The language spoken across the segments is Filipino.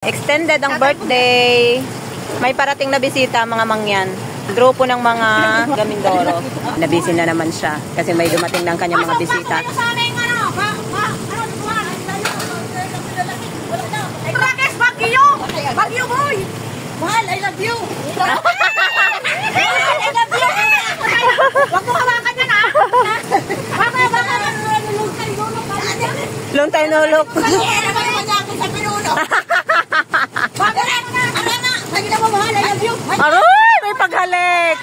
Extended ang birthday. May parating na bisita, mga mangyan. Grupo ng mga Gamindoro. Nabisi na naman siya kasi may dumating ng kanyang mga bisita. Bagyo boy! Mahal, I love you! Mahal, I love you! Huwag mo hawakan yan, ha? Baka nulog tayo nulog. Long time no look. Baka na! Lagi na mo, mahal, I love you! Aroy! May paghalik!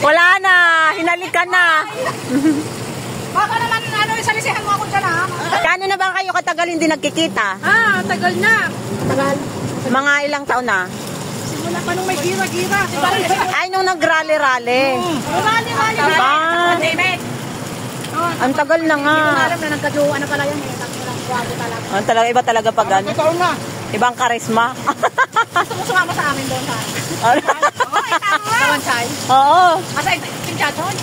Wala na! Hinalik ka na! Baka naman, isalisihan mo ako dyan, ha? Kano na ba kayo katagal hindi nagkikita? Tagal na. Tagal. Mga ilang taon na? Simula pa nung may gira-gira. Ay, nung nag-rally-rally. Rally-rally. David. Ang tagal na nga. Hindi ko alam na nagkaduan na pala yan. Talaga, iba talaga pag ano. Ibang karisma. Gusto mo sumama sa amin doon, ha? Kawansay. Oo. Asa, Tinchaton?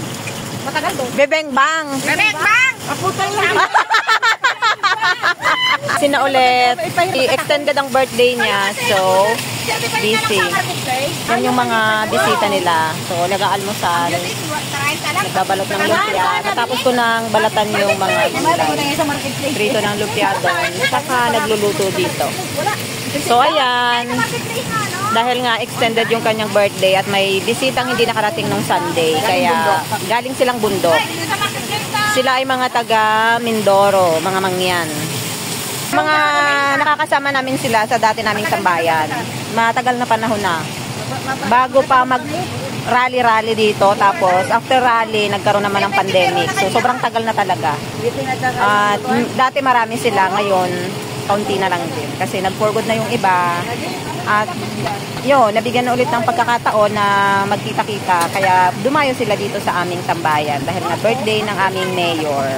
Matagal doon. Bebeng-bang. Bebeng-bang! Kaputol lang. Sina ulit. I-extended ang birthday niya. So, busy. Yan yung mga bisita nila. So, nag-aalmusal. Nagbabalot ng lumpia. Natapos ko nang balatan yung mga prito ng lumpia doon. Saka nagluluto dito. So, ayan. Dahil nga extended yung kanyang birthday at may bisitang hindi nakarating nung Sunday. Kaya galing silang bundok. Sila ay mga taga Mindoro, mga mangyan. Mga nakakasama namin sila sa dati naming tambayan. Matagal na panahon na. Bago pa mag-rally-rally dito. Tapos after rally, nagkaroon naman ng pandemic. So sobrang tagal na talaga. At dati marami sila. Ngayon, kaunti na lang din. Kasi nag-forgood na yung iba. At yun, nabigyan na ulit ng pagkakataon na magkita-kita. Kaya dumayo sila dito sa aming tambayan. Dahil nga birthday ng aming mayor.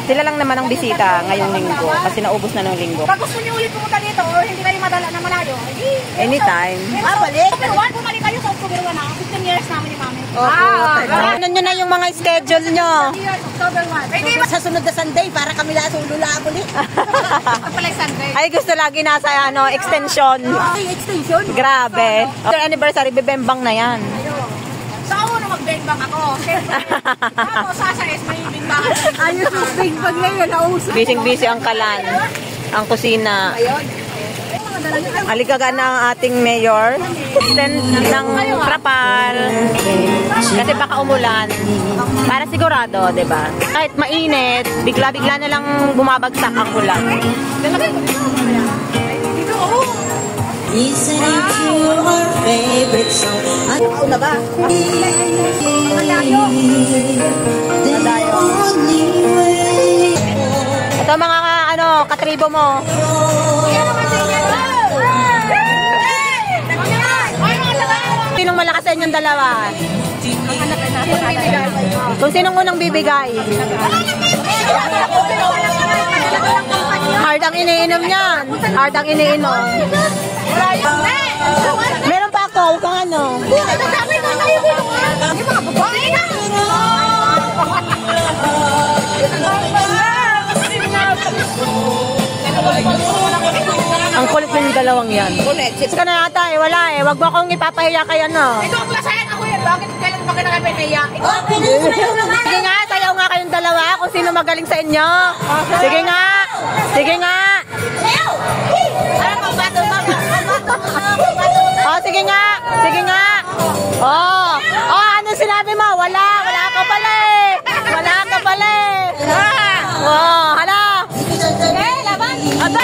Sila lang naman ang bisita ngayong linggo kasi naubos na ng linggo. Pag gusto niyo ulit pumunta dito or hindi kayo madala na malayo, anytime. Balik. Bumalik kayo sa October 1 na. 15 years namin ni Mami. Ano nyo na yung mga schedule nyo? October 1. Sa sunod na Sunday para kami lahat ulula ulit. Pala Sunday. Ay, gusto lagi nasa extension. Extension? Grabe. After anniversary, bibembang na yan. Sa ako na mag-bengbang ako. Siyempre, ako sa S may bingbangan. Ayos yung bengbang ngayon, nauso. Busy-busy ang kalan. Ang kusina. Aligaga na ang ating mayor. Extend ng trapal. Kasi baka umulan. Para sigurado, diba? Kahit mainit, bigla-bigla na lang bumabagsak ang ulan. Listening to our favorite song. Ako na ba? Ito mga katribo mo. Sinong malakas sa inyong dalawa? Kung sinong unang bibigay? Hard ang iniinom niyan. Hard ang iniinom. Meron pa ako, kung ano. Ang kulit ng dalawang yan. Sis ka na yata eh, wala eh. Wag mo akong ipapahiya kay ano. Ito ang klasayan ako yan. Bakit kailan mo kinakapinahiya? Sige nga, sayaw nga kayong dalawa kung sino magaling sa inyo. Sige nga. Sige nga. Oh, sige nga. Sige nga. Oh, ano sinabi mo? Wala ka pala eh. Wala ka pala eh. Oh, hala. Eh, laban. Aba.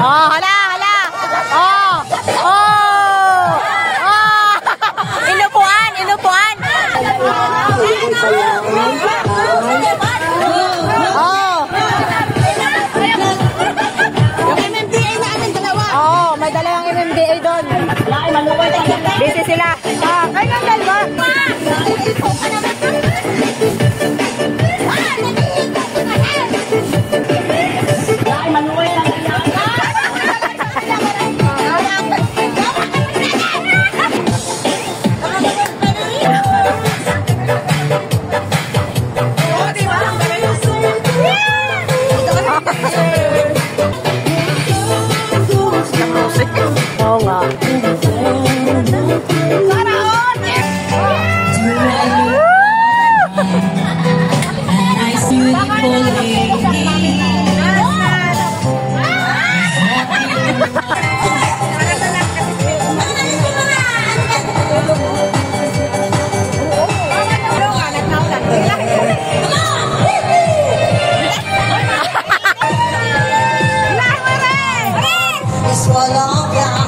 Oh, hala. Oh. Inupuan. Oh. swallow down.